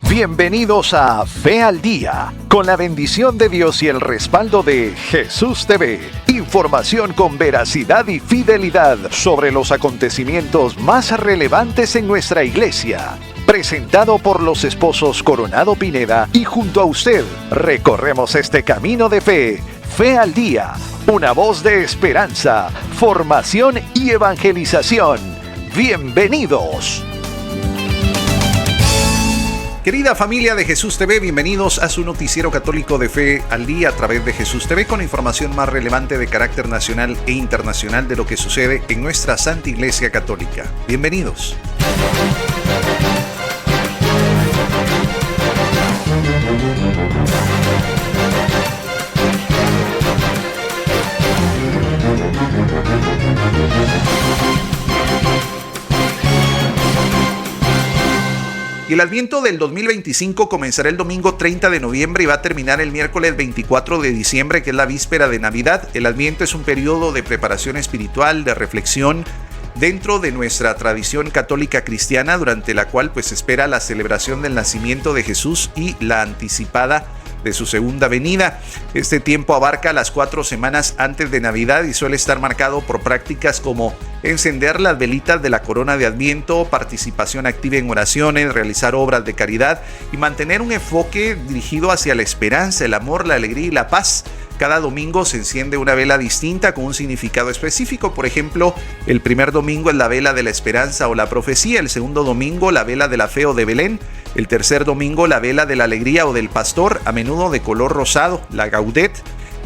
Bienvenidos a Fe al Día, con la bendición de Dios y el respaldo de Jesús TV. Información con veracidad y fidelidad sobre los acontecimientos más relevantes en nuestra iglesia. Presentado por los esposos Coronado Pineda y junto a usted recorremos este camino de fe. Fe al Día, una voz de esperanza, formación y evangelización. Bienvenidos. Querida familia de Jesús TV, bienvenidos a su noticiero católico de Fe al Día a través de Jesús TV con información más relevante de carácter nacional e internacional de lo que sucede en nuestra Santa Iglesia Católica. Bienvenidos. Y el Adviento del 2025 comenzará el domingo 30 de noviembre y va a terminar el miércoles 24 de diciembre, que es la víspera de Navidad. El Adviento es un periodo de preparación espiritual, de reflexión dentro de nuestra tradición católica cristiana, durante la cual se espera la celebración del nacimiento de Jesús y la anticipada de su segunda venida. Este tiempo abarca las 4 semanas antes de Navidad y suele estar marcado por prácticas como encender las velitas de la corona de Adviento, participación activa en oraciones, realizar obras de caridad y mantener un enfoque dirigido hacia la esperanza, el amor, la alegría y la paz. Cada domingo se enciende una vela distinta con un significado específico. Por ejemplo, el primer domingo es la vela de la esperanza o la profecía, el segundo domingo la vela de la fe o de Belén, el tercer domingo la vela de la alegría o del pastor, a menudo de color rosado, la Gaudet.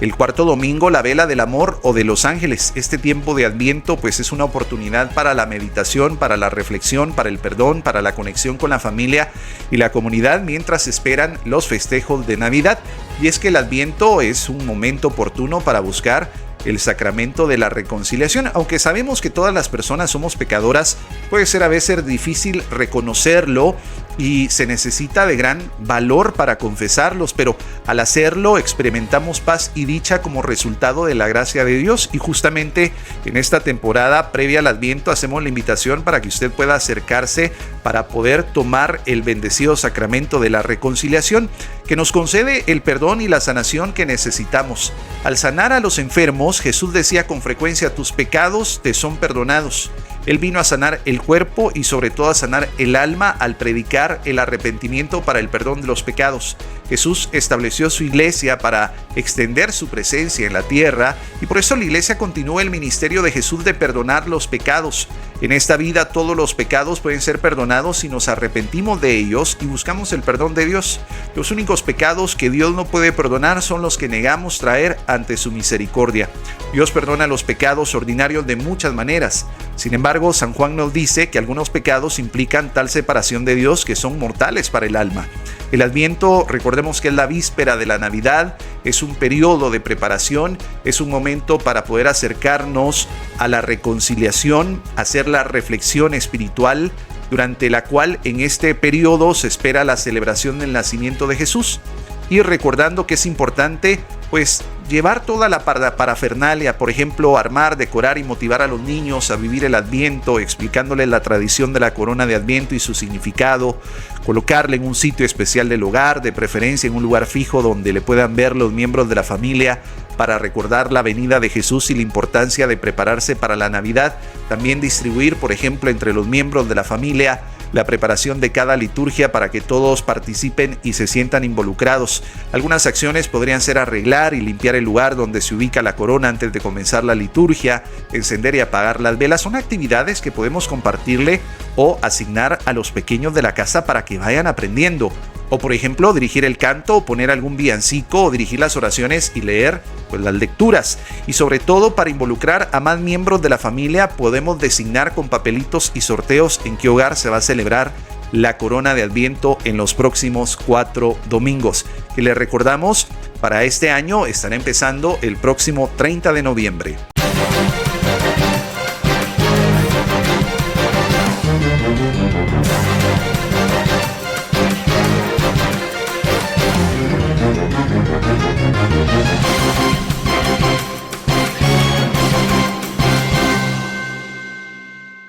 El cuarto domingo la vela del amor o de los ángeles. Este tiempo de Adviento es una oportunidad para la meditación, para la reflexión, para el perdón, para la conexión con la familia y la comunidad mientras esperan los festejos de Navidad. Y es que el Adviento es un momento oportuno para buscar el sacramento de la reconciliación. Aunque sabemos que todas las personas somos pecadoras, puede ser a veces difícil reconocerlo y se necesita de gran valor para confesarlos, pero al hacerlo experimentamos paz y dicha como resultado de la gracia de Dios. Y justamente en esta temporada previa al Adviento hacemos la invitación para que usted pueda acercarse para poder tomar el bendecido sacramento de la reconciliación, que nos concede el perdón y la sanación que necesitamos. Al sanar a los enfermos, Jesús decía con frecuencia: tus pecados te son perdonados. Él vino a sanar el cuerpo y sobre todo a sanar el alma al predicar el arrepentimiento para el perdón de los pecados. Jesús estableció su iglesia para extender su presencia en la tierra y por eso la iglesia continúa el ministerio de Jesús de perdonar los pecados. En esta vida todos los pecados pueden ser perdonados si nos arrepentimos de ellos y buscamos el perdón de Dios. Los únicos pecados que Dios no puede perdonar son los que negamos traer ante su misericordia. Dios perdona los pecados ordinarios de muchas maneras. Sin embargo, San Juan nos dice que algunos pecados implican tal separación de Dios que son mortales para el alma. El Adviento, recordemos que es la víspera de la Navidad, es un periodo de preparación, es un momento para poder acercarnos a la reconciliación, hacer la reflexión espiritual, durante la cual en este periodo se espera la celebración del nacimiento de Jesús. Y recordando que es importante llevar toda la parafernalia, por ejemplo, armar, decorar y motivar a los niños a vivir el Adviento, explicándoles la tradición de la corona de Adviento y su significado, colocarle en un sitio especial del hogar, de preferencia en un lugar fijo donde le puedan ver los miembros de la familia, para recordar la venida de Jesús y la importancia de prepararse para la Navidad. También distribuir, por ejemplo, entre los miembros de la familia la preparación de cada liturgia para que todos participen y se sientan involucrados. Algunas acciones podrían ser arreglar y limpiar el lugar donde se ubica la corona antes de comenzar la liturgia, encender y apagar las velas. Son actividades que podemos compartirle o asignar a los pequeños de la casa para que vayan aprendiendo. O por ejemplo, dirigir el canto o poner algún villancico o dirigir las oraciones y leer las lecturas. Y sobre todo, para involucrar a más miembros de la familia, podemos designar con papelitos y sorteos en qué hogar se va a celebrar la corona de Adviento en los próximos 4 domingos. Y les recordamos, para este año estará empezando el próximo 30 de noviembre.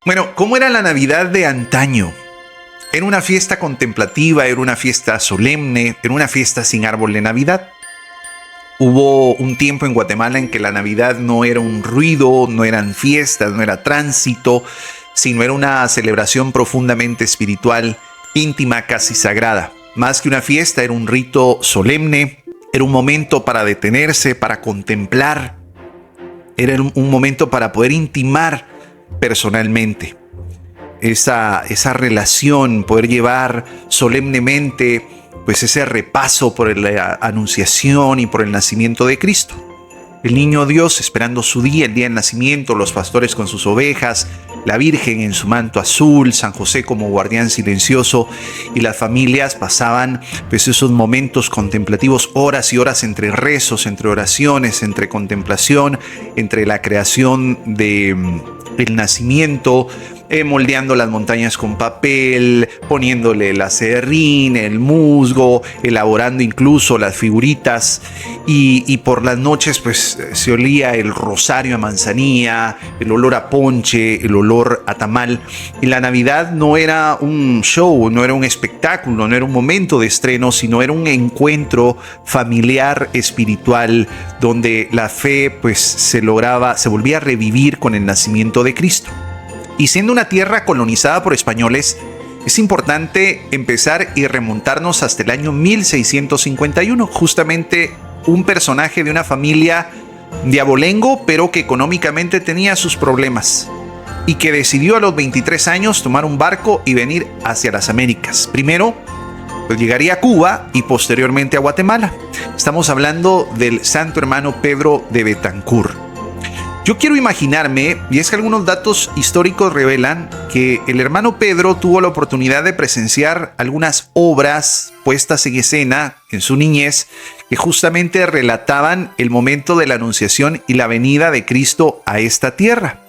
Bueno, ¿cómo era la Navidad de antaño? Era una fiesta contemplativa, era una fiesta solemne, era una fiesta sin árbol de Navidad. Hubo un tiempo en Guatemala en que la Navidad no era un ruido, no eran fiestas, no era tránsito, sino era una celebración profundamente espiritual, íntima, casi sagrada. Más que una fiesta, era un rito solemne, era un momento para detenerse, para contemplar, era un momento para poder intimar personalmente esa relación, poder llevar solemnemente pues ese repaso por la anunciación y por el nacimiento de Cristo. El niño Dios esperando su día, el día del nacimiento, los pastores con sus ovejas, la Virgen en su manto azul, San José como guardián silencioso, y las familias pasaban pues esos momentos contemplativos, horas y horas entre rezos, entre oraciones, entre contemplación, entre la creación del nacimiento, moldeando las montañas con papel, poniéndole el aserrín, el musgo, elaborando incluso las figuritas, y por las noches pues se olía el rosario a manzanilla, el olor a ponche, el olor a tamal. Y la Navidad no era un show, no era un espectáculo, no era un momento de estreno, sino era un encuentro familiar, espiritual, donde la fe pues se volvía a revivir con el nacimiento de Cristo. Y siendo una tierra colonizada por españoles, es importante empezar y remontarnos hasta el año 1651, justamente un personaje de una familia de abolengo, pero que económicamente tenía sus problemas, y que decidió a los 23 años tomar un barco y venir hacia las Américas. Primero, pues llegaría a Cuba y posteriormente a Guatemala. Estamos hablando del santo hermano Pedro de Betancur. Yo quiero imaginarme, y es que algunos datos históricos revelan que el hermano Pedro tuvo la oportunidad de presenciar algunas obras puestas en escena en su niñez que justamente relataban el momento de la anunciación y la venida de Cristo a esta tierra.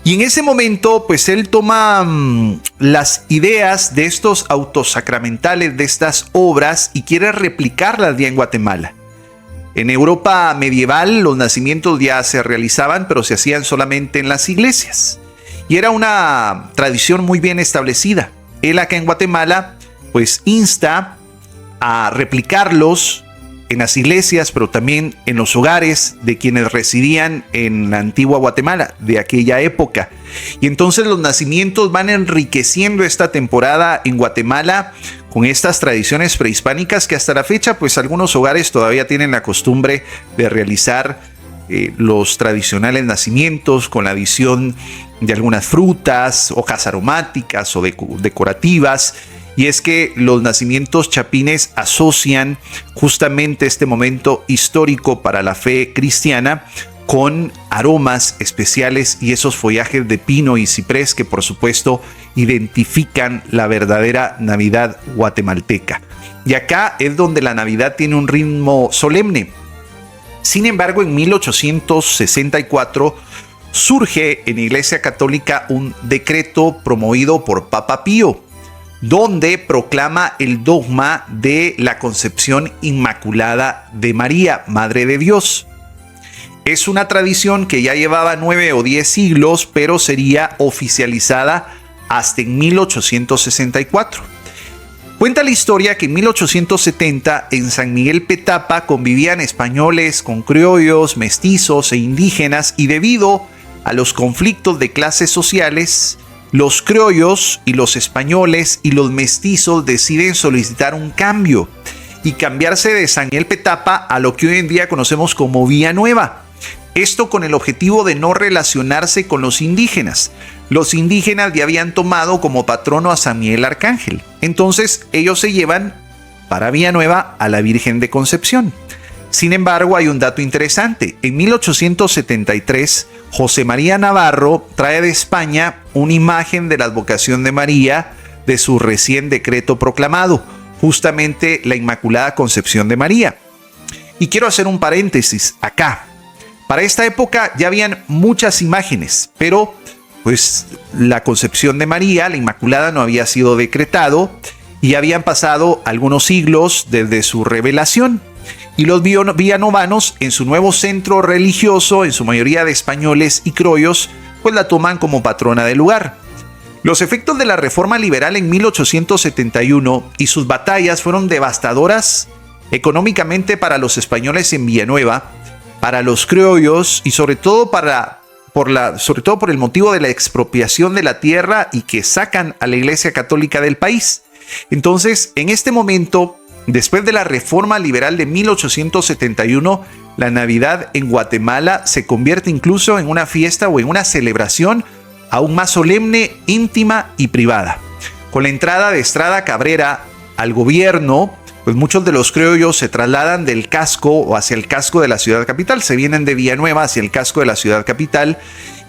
Y en ese momento, pues él toma las ideas de estos autos sacramentales, de estas obras, y quiere replicarlas ya en Guatemala. En Europa medieval los nacimientos ya se realizaban, pero se hacían solamente en las iglesias. Y era una tradición muy bien establecida. Él acá en Guatemala pues insta a replicarlos en las iglesias, pero también en los hogares de quienes residían en la antigua Guatemala de aquella época. Y entonces los nacimientos van enriqueciendo esta temporada en Guatemala con estas tradiciones prehispánicas que hasta la fecha pues algunos hogares todavía tienen la costumbre de realizar los tradicionales nacimientos con la adición de algunas frutas, hojas aromáticas o decorativas. Y es que los nacimientos chapines asocian justamente este momento histórico para la fe cristiana con aromas especiales y esos follajes de pino y ciprés que por supuesto identifican la verdadera Navidad guatemalteca. Y acá es donde la Navidad tiene un ritmo solemne. Sin embargo, en 1864 surge en la Iglesia Católica un decreto promovido por Papa Pío, donde proclama el dogma de la concepción inmaculada de María, Madre de Dios. Es una tradición que ya llevaba 9 o 10 siglos, pero sería oficializada hasta en 1864. Cuenta la historia que en 1870 en San Miguel Petapa convivían españoles con criollos, mestizos e indígenas, y debido a los conflictos de clases sociales, los criollos y los españoles y los mestizos deciden solicitar un cambio y cambiarse de San Miguel Petapa a lo que hoy en día conocemos como Villanueva. Esto con el objetivo de no relacionarse con los indígenas. Los indígenas ya habían tomado como patrono a San Miguel Arcángel. Entonces ellos se llevan para Villanueva a la Virgen de Concepción. Sin embargo, hay un dato interesante. En 1873, José María Navarro trae de España una imagen de la advocación de María de su recién decreto proclamado, justamente la Inmaculada Concepción de María. Y quiero hacer un paréntesis acá. Para esta época ya habían muchas imágenes, pero pues la Concepción de María, la Inmaculada, no había sido decretado y habían pasado algunos siglos desde su revelación. Y los villanovanos, en su nuevo centro religioso, en su mayoría de españoles y criollos, pues la toman como patrona del lugar. Los efectos de la reforma liberal en 1871 y sus batallas fueron devastadoras económicamente para los españoles en Villanueva, para los criollos y sobre todo por el motivo de la expropiación de la tierra y que sacan a la Iglesia Católica del país. Entonces, en este momento, después de la reforma liberal de 1871, la Navidad en Guatemala se convierte incluso en una fiesta o en una celebración aún más solemne, íntima y privada. Con la entrada de Estrada Cabrera al gobierno, pues muchos de los criollos se trasladan del casco o hacia el casco de la ciudad capital, se vienen de Villanueva hacia el casco de la ciudad capital,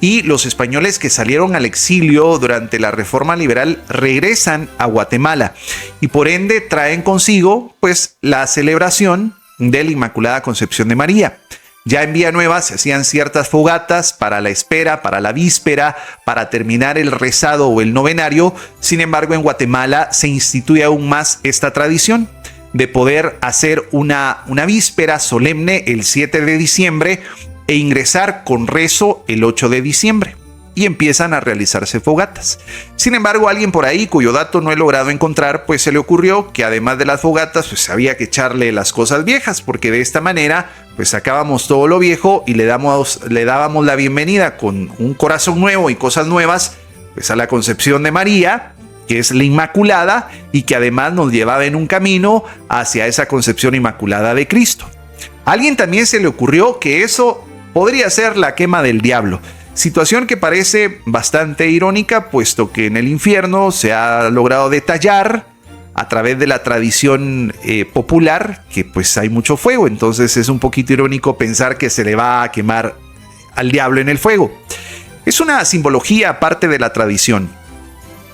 y los españoles que salieron al exilio durante la reforma liberal regresan a Guatemala y por ende traen consigo pues la celebración de la Inmaculada Concepción de María. Ya en Villanueva se hacían ciertas fogatas para la espera, para la víspera, para terminar el rezado o el novenario. Sin embargo, en Guatemala se instituye aún más esta tradición de poder hacer una víspera solemne el 7 de diciembre e ingresar con rezo el 8 de diciembre. Y empiezan a realizarse fogatas. Sin embargo, alguien por ahí, cuyo dato no he logrado encontrar, pues se le ocurrió que además de las fogatas, pues había que echarle las cosas viejas, porque de esta manera, pues sacábamos todo lo viejo y le dábamos la bienvenida con un corazón nuevo y cosas nuevas, pues a la Concepción de María, que es la Inmaculada, y que además nos llevaba en un camino hacia esa Concepción Inmaculada de Cristo. A alguien también se le ocurrió que eso podría ser la quema del diablo. Situación que parece bastante irónica, puesto que en el infierno se ha logrado detallar a través de la tradición popular que pues hay mucho fuego. Entonces es un poquito irónico pensar que se le va a quemar al diablo en el fuego. Es una simbología aparte de la tradición.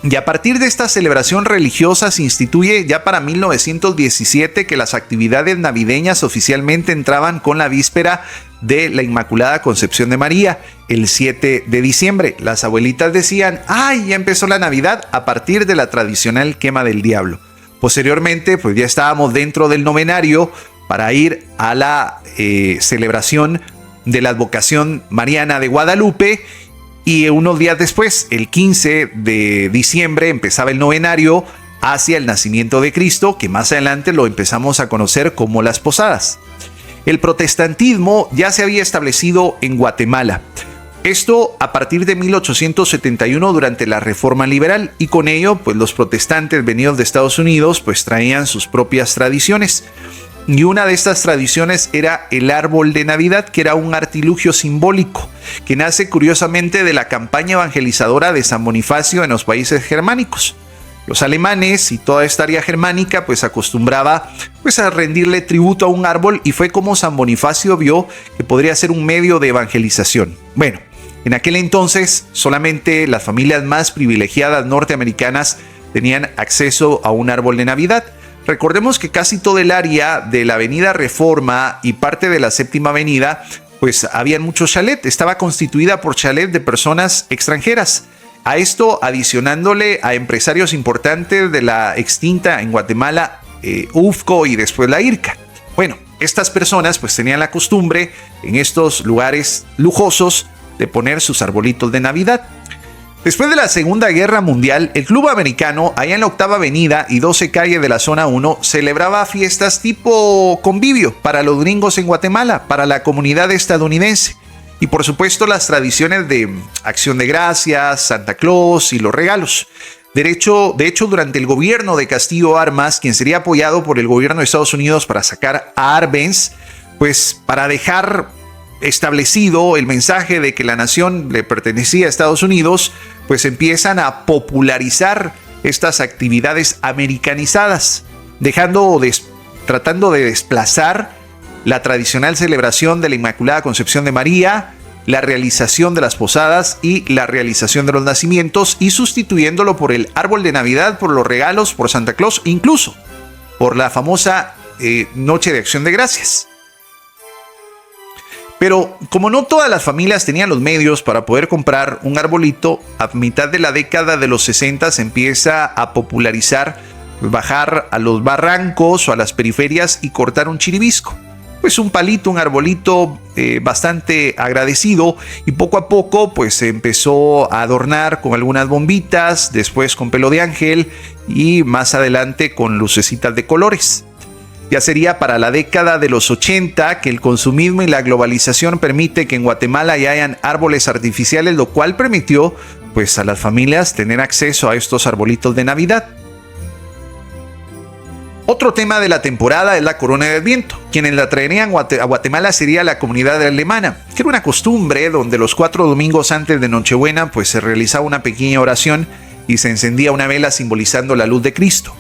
Y a partir de esta celebración religiosa se instituye ya para 1917 que las actividades navideñas oficialmente entraban con la víspera de la Inmaculada Concepción de María, el 7 de diciembre. Las abuelitas decían, ¡ay, ya empezó la Navidad! A partir de la tradicional quema del diablo. Posteriormente, pues ya estábamos dentro del novenario para ir a la celebración de la advocación mariana de Guadalupe. Y unos días después, el 15 de diciembre, empezaba el novenario hacia el nacimiento de Cristo, que más adelante lo empezamos a conocer como las posadas. El protestantismo ya se había establecido en Guatemala. Esto a partir de 1871 durante la Reforma Liberal, y con ello pues los protestantes venidos de Estados Unidos pues traían sus propias tradiciones. Y una de estas tradiciones era el árbol de Navidad, que era un artilugio simbólico que nace curiosamente de la campaña evangelizadora de San Bonifacio en los países germánicos. Los alemanes y toda esta área germánica pues acostumbraba pues a rendirle tributo a un árbol, y fue como San Bonifacio vio que podría ser un medio de evangelización. Bueno, en aquel entonces solamente las familias más privilegiadas norteamericanas tenían acceso a un árbol de Navidad. Recordemos que casi todo el área de la Avenida Reforma y parte de la Séptima Avenida, pues habían muchos chalets. Estaba constituida por chalets de personas extranjeras. A esto adicionándole a empresarios importantes de la extinta en Guatemala, UFCO y después la IRCA. Bueno, estas personas pues tenían la costumbre en estos lugares lujosos de poner sus arbolitos de Navidad. Después de la Segunda Guerra Mundial, el Club Americano, allá en la Octava Avenida y 12 Calle de la Zona 1, celebraba fiestas tipo convivio para los gringos en Guatemala, para la comunidad estadounidense. Y por supuesto las tradiciones de Acción de Gracias, Santa Claus y los regalos. De hecho, durante el gobierno de Castillo Armas, quien sería apoyado por el gobierno de Estados Unidos para sacar a Arbenz, pues para dejar establecido el mensaje de que la nación le pertenecía a Estados Unidos, pues empiezan a popularizar estas actividades americanizadas, tratando de desplazar la tradicional celebración de la Inmaculada Concepción de María, la realización de las posadas y la realización de los nacimientos, y sustituyéndolo por el árbol de Navidad, por los regalos, por Santa Claus, incluso por la famosa Noche de Acción de Gracias. Pero como no todas las familias tenían los medios para poder comprar un arbolito, a mitad de la década de los 60 se empieza a popularizar bajar a los barrancos o a las periferias y cortar un chiribisco. pues un palito, un arbolito bastante agradecido, y poco a poco pues se empezó a adornar con algunas bombitas, después con pelo de ángel y más adelante con lucecitas de colores. Ya sería para la década de los 80 que el consumismo y la globalización permite que en Guatemala ya hayan árboles artificiales, lo cual permitió pues a las familias tener acceso a estos arbolitos de Navidad. Otro tema de la temporada es la corona de Adviento. Quienes la traerían a Guatemala sería la comunidad alemana, que era una costumbre donde los 4 domingos antes de Nochebuena pues se realizaba una pequeña oración y se encendía una vela simbolizando la luz de Cristo.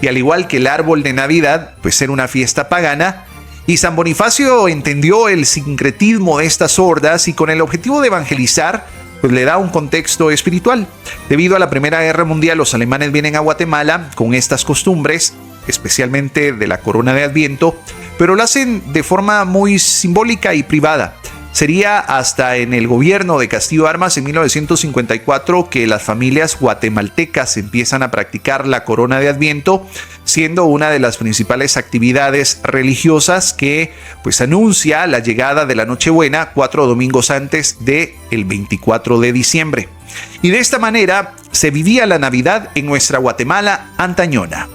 Y al igual que el árbol de Navidad, pues era una fiesta pagana, y San Bonifacio entendió el sincretismo de estas hordas y con el objetivo de evangelizar, pues le da un contexto espiritual. Debido a la Primera Guerra Mundial, los alemanes vienen a Guatemala con estas costumbres, especialmente de la corona de Adviento, pero lo hacen de forma muy simbólica y privada. Sería hasta en el gobierno de Castillo Armas en 1954 que las familias guatemaltecas empiezan a practicar la corona de Adviento, siendo una de las principales actividades religiosas que pues anuncia la llegada de la Nochebuena 4 domingos antes del 24 de diciembre. Y de esta manera se vivía la Navidad en nuestra Guatemala antañona.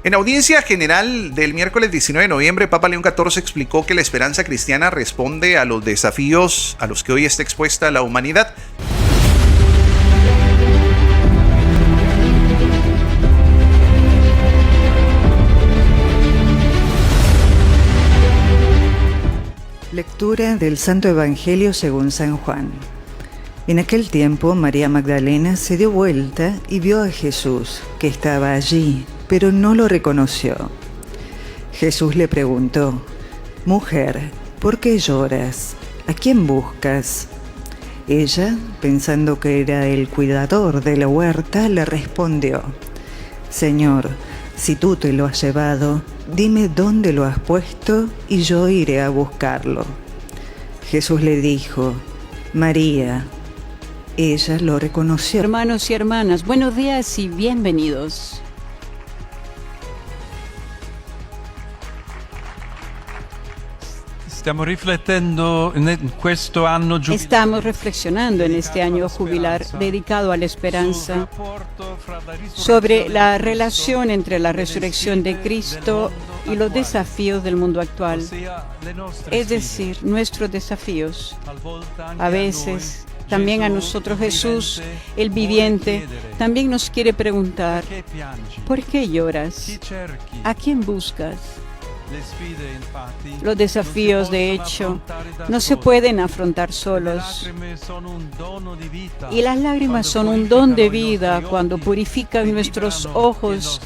En audiencia general del miércoles 19 de noviembre, Papa León XIV explicó que la esperanza cristiana responde a los desafíos a los que hoy está expuesta la humanidad. Lectura del Santo Evangelio según San Juan. En aquel tiempo, María Magdalena se dio vuelta y vio a Jesús, que estaba allí, pero no lo reconoció. Jesús le preguntó: «Mujer, ¿por qué lloras? ¿A quién buscas?» Ella, pensando que era el cuidador de la huerta, le respondió: «Señor, si tú te lo has llevado, dime dónde lo has puesto y yo iré a buscarlo». Jesús le dijo: «María». Ella lo reconoció. Hermanos y hermanas, buenos días y bienvenidos. Estamos reflexionando en este año jubilar dedicado a la esperanza sobre la relación entre la resurrección de Cristo y los desafíos del mundo actual, es decir, nuestros desafíos. A veces, también a nosotros Jesús, el viviente, también nos quiere preguntar: ¿por qué lloras? ¿A quién buscas? Los desafíos, de hecho, no se pueden afrontar solos. Y las lágrimas son un don de vida cuando purifican nuestros ojos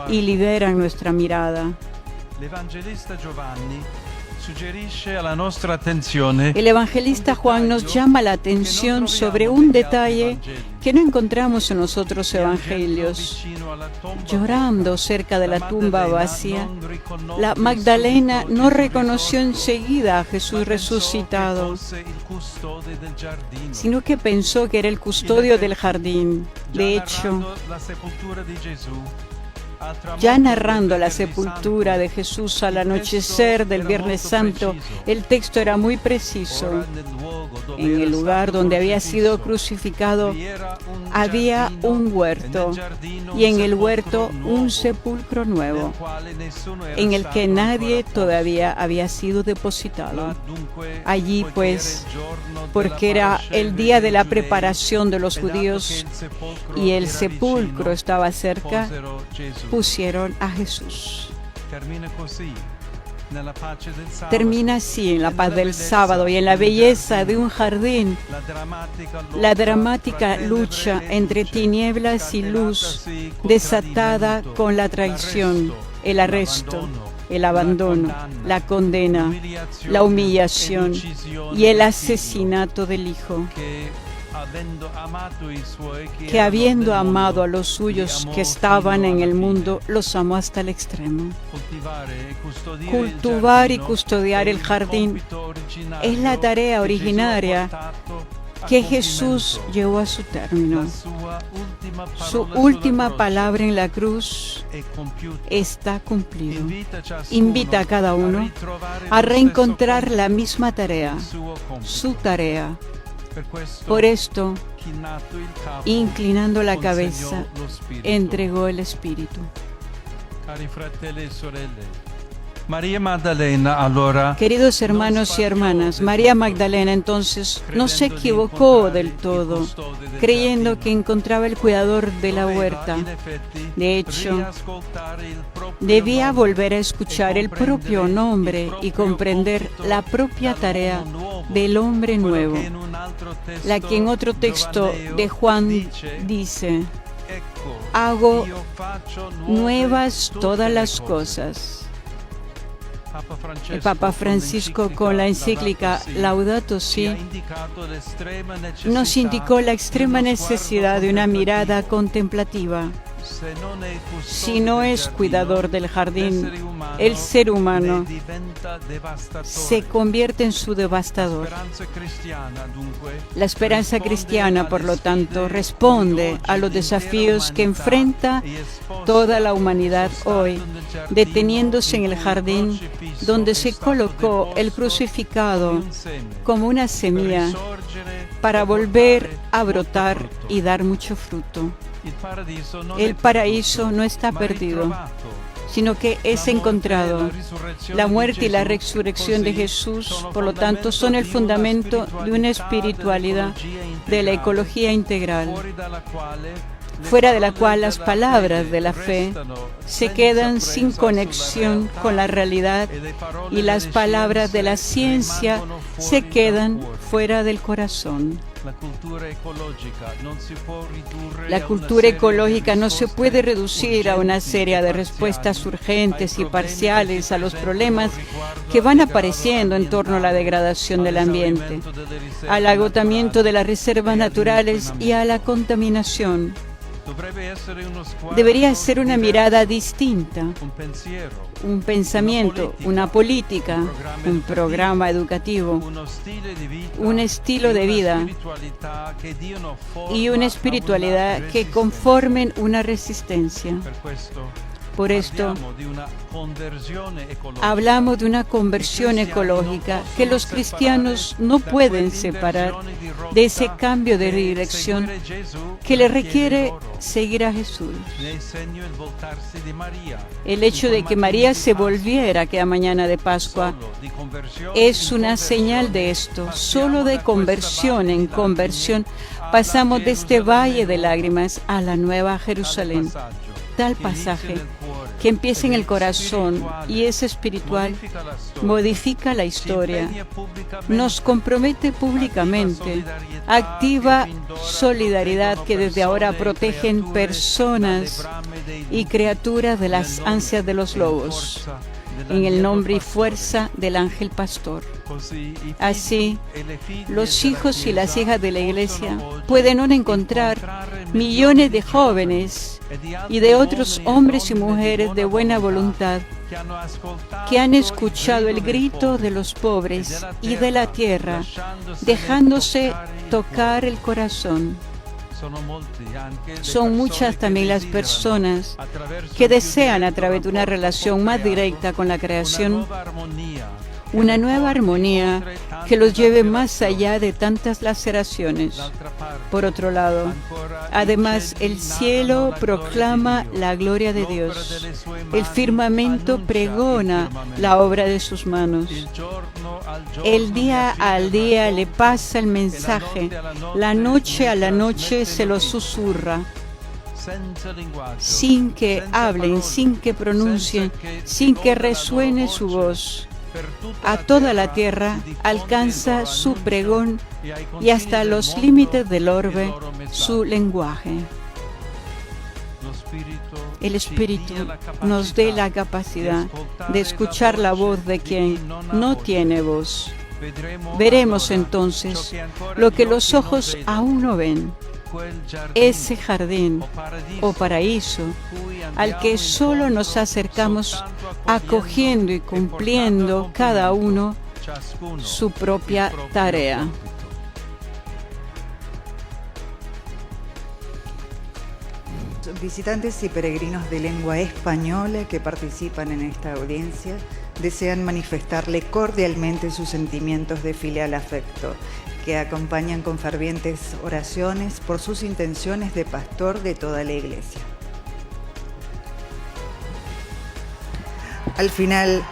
y liberan nuestra mirada. El evangelista Juan nos llama la atención sobre un detalle que no encontramos en los otros evangelios. Llorando cerca de la tumba vacía, la Magdalena no reconoció enseguida a Jesús resucitado, sino que pensó que era el custodio del jardín. De hecho, ya narrando la sepultura de Jesús al anochecer del Viernes Santo, el texto era muy preciso. En el lugar donde había sido crucificado había un huerto, y en el huerto un sepulcro nuevo, en el que nadie todavía había sido depositado. Allí, pues, porque era el día de la preparación de los judíos y el sepulcro estaba cerca, pusieron a Jesús. Termina así en la paz del sábado y en la belleza de un jardín la dramática lucha entre tinieblas y luz, desatada con la traición, el arresto, el abandono, la condena, la humillación y el asesinato del Hijo, que habiendo amado a los suyos que estaban en el mundo, los amó hasta el extremo. Cultivar y custodiar el jardín es la tarea originaria que Jesús llevó a su término. Su última palabra en la cruz está cumplido. Invita a cada uno a reencontrar la misma tarea, su tarea. Por esto, inclinando la cabeza, entregó el Espíritu. Queridos hermanos y hermanas, María Magdalena entonces no se equivocó del todo, creyendo que encontraba el cuidador de la huerta. De hecho, debía volver a escuchar el propio nombre y comprender la propia tarea del hombre nuevo, la que en otro texto de Juan dice: hago nuevas todas las cosas. El Papa Francisco, con la encíclica Laudato Si, nos indicó la extrema necesidad de una mirada contemplativa. Si no es cuidador del jardín, el ser humano se convierte en su devastador. La esperanza cristiana, por lo tanto, responde a los desafíos que enfrenta toda la humanidad hoy, deteniéndose en el jardín donde se colocó el crucificado como una semilla para volver a brotar y dar mucho fruto. El paraíso no está perdido, sino que es encontrado. La muerte y la resurrección de Jesús, por lo tanto, son el fundamento de una espiritualidad de la ecología integral, fuera de la cual las palabras de la fe se quedan sin conexión con la realidad y las palabras de la ciencia se quedan fuera del corazón. La cultura ecológica no se puede reducir a una serie de respuestas urgentes y parciales a los problemas que van apareciendo en torno a la degradación del ambiente, al agotamiento de las reservas naturales y a la contaminación. Debería ser una mirada distinta, un pensamiento, una política, un programa educativo, un estilo de vida y una espiritualidad que conformen una resistencia. Por esto, hablamos de una conversión ecológica que los cristianos no pueden separar de ese cambio de dirección que le requiere seguir a Jesús. El hecho de que María se volviera aquella mañana de Pascua es una señal de esto. Solo de conversión en conversión pasamos de este valle de lágrimas a la nueva Jerusalén. Tal pasaje que empieza en el corazón y es espiritual, modifica la historia, nos compromete públicamente, activa solidaridad que desde ahora protegen personas y criaturas de las ansias de los lobos, en el nombre y fuerza del ángel pastor. Así, los hijos y las hijas de la Iglesia pueden hoy encontrar millones de jóvenes y de otros hombres y mujeres de buena voluntad que han escuchado el grito de los pobres y de la tierra, dejándose tocar el corazón. Son muchas también las personas que desean, a través de una relación más directa con la creación, una nueva armonía que los lleve más allá de tantas laceraciones. Por otro lado, además, el cielo proclama la gloria de Dios. El firmamento pregona la obra de sus manos. El día al día le pasa el mensaje, la noche a la noche se lo susurra, sin que hablen, sin que pronuncien, sin que resuene su voz. A toda la tierra alcanza su pregón y hasta los límites del orbe su lenguaje. el Espíritu nos dé la capacidad de escuchar la voz de quien no tiene voz. Veremos entonces lo que los ojos aún no ven, ese jardín o paraíso al que solo nos acercamos acogiendo y cumpliendo cada uno su propia tarea. Visitantes y peregrinos de lengua española que participan en esta audiencia desean manifestarle cordialmente sus sentimientos de filial afecto, que acompañan con fervientes oraciones por sus intenciones de pastor de toda la Iglesia. Al final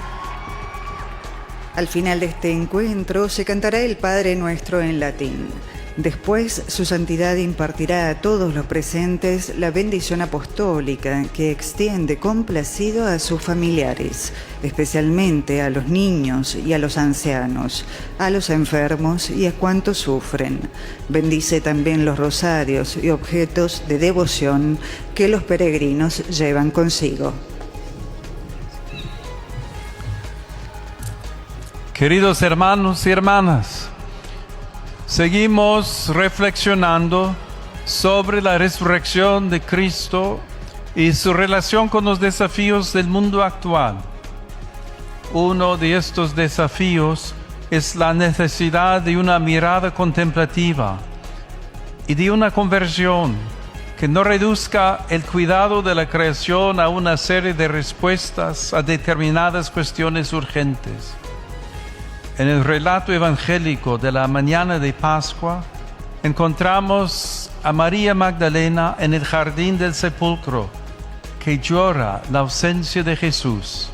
de este encuentro se cantará el Padre Nuestro en latín. Después, su santidad impartirá a todos los presentes la bendición apostólica que extiende complacido a sus familiares, especialmente a los niños y a los ancianos, a los enfermos y a cuantos sufren. Bendice también los rosarios y objetos de devoción que los peregrinos llevan consigo. Queridos hermanos y hermanas, seguimos reflexionando sobre la resurrección de Cristo y su relación con los desafíos del mundo actual. Uno de estos desafíos es la necesidad de una mirada contemplativa y de una conversión que no reduzca el cuidado de la creación a una serie de respuestas a determinadas cuestiones urgentes. En el relato evangélico de la mañana de Pascua, encontramos a María Magdalena en el jardín del sepulcro, que llora la ausencia de Jesús.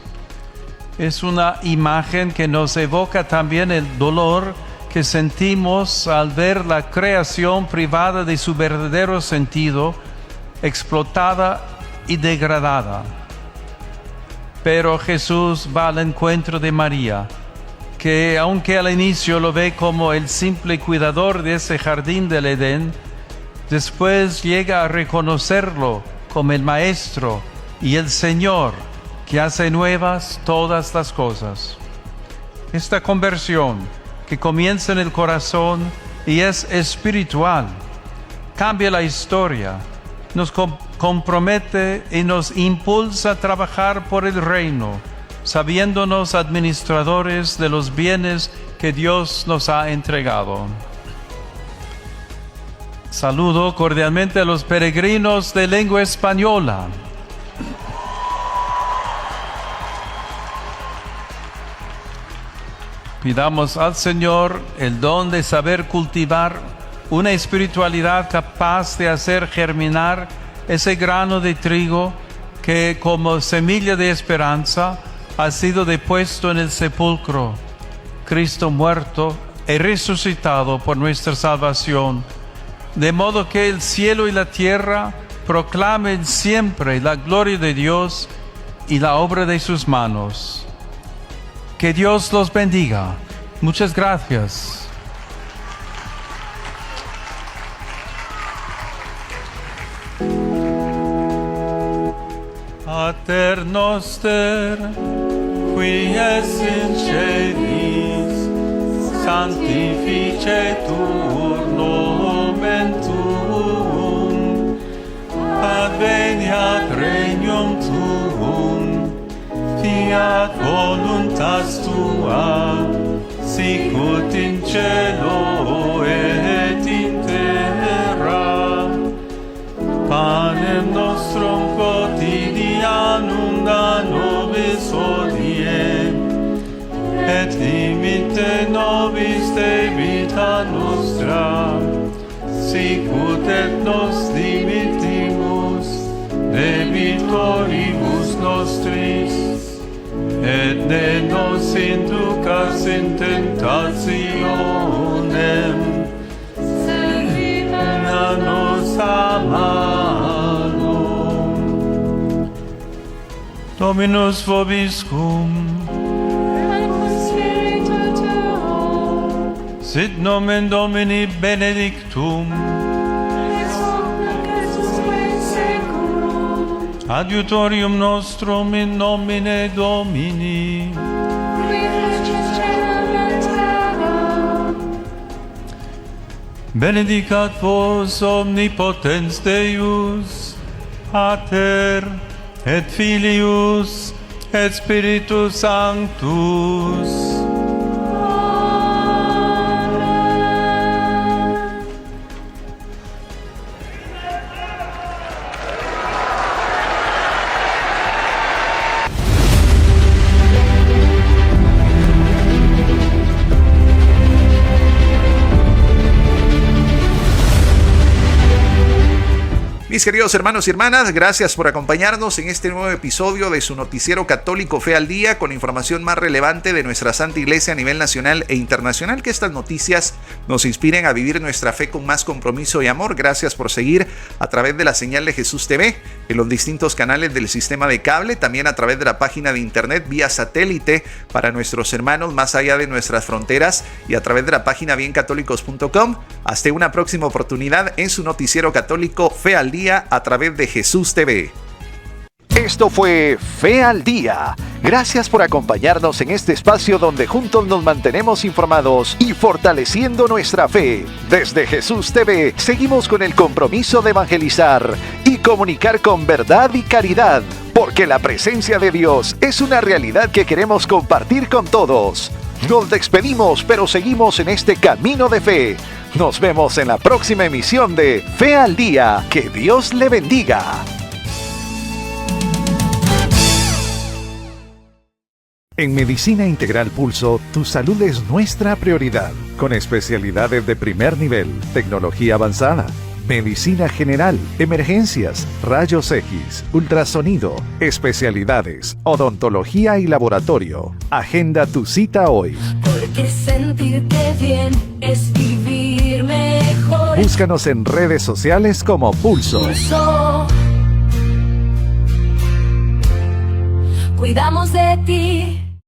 Es una imagen que nos evoca también el dolor que sentimos al ver la creación privada de su verdadero sentido, explotada y degradada. Pero Jesús va al encuentro de María, que aunque al inicio lo ve como el simple cuidador de ese jardín del Edén, después llega a reconocerlo como el Maestro y el Señor que hace nuevas todas las cosas. Esta conversión, que comienza en el corazón y es espiritual, cambia la historia, nos compromete y nos impulsa a trabajar por el reino, sabiéndonos administradores de los bienes que Dios nos ha entregado. Saludo cordialmente a los peregrinos de lengua española. Pidamos al Señor el don de saber cultivar una espiritualidad capaz de hacer germinar ese grano de trigo que, como semilla de esperanza, ha sido depuesto en el sepulcro, Cristo muerto y resucitado por nuestra salvación, de modo que el cielo y la tierra proclamen siempre la gloria de Dios y la obra de sus manos. Que Dios los bendiga. Muchas gracias. Pater noster, qui es in celis, sanctificetur nomen tuum, adveniat regnum tuum, fiat voluntas tua, sicut in cielo et in terra. Panem nostrum quotidianum da nobis hodie, et dimitte nobis debita nostra, sicut et nos dimittimus debitoribus nostris, et ne nos inducas in tentationem, sed libera nos a malo. Dominus vobiscum, et cum spiritu tuo, sit nomen Domini benedictum, ex hoc nunc et usque in saeculum. Adiutorium nostrum in nomine Domini. Benedicat vos omnipotens Deus, Pater et Filius et Spiritus Sanctus. Mis queridos hermanos y hermanas, gracias por acompañarnos en este nuevo episodio de su noticiero católico Fe al Día, con la información más relevante de nuestra Santa Iglesia a nivel nacional e internacional. Que estas noticias nos inspiren a vivir nuestra fe con más compromiso y amor. Gracias por seguir a través de la señal de Jesús TV, en los distintos canales del sistema de cable, también a través de la página de internet vía satélite para nuestros hermanos más allá de nuestras fronteras, y a través de la página biencatólicos.com. Hasta una próxima oportunidad en su noticiero católico Fe al Día a través de Jesús TV. Esto fue Fe al Día. Gracias por acompañarnos en este espacio donde juntos nos mantenemos informados y fortaleciendo nuestra fe. Desde Jesús TV seguimos con el compromiso de evangelizar y comunicar con verdad y caridad, porque la presencia de Dios es una realidad que queremos compartir con todos. Nos despedimos, pero seguimos en este camino de fe. Nos vemos en la próxima emisión de Fe al Día. Que Dios le bendiga. En Medicina Integral Pulso, tu salud es nuestra prioridad, con especialidades de primer nivel, tecnología avanzada, medicina general, emergencias, rayos X, ultrasonido, especialidades, odontología y laboratorio. Agenda tu cita hoy. Porque sentirte bien es vivir mejor. Búscanos en redes sociales como Pulso. Pulso. Cuidamos de ti.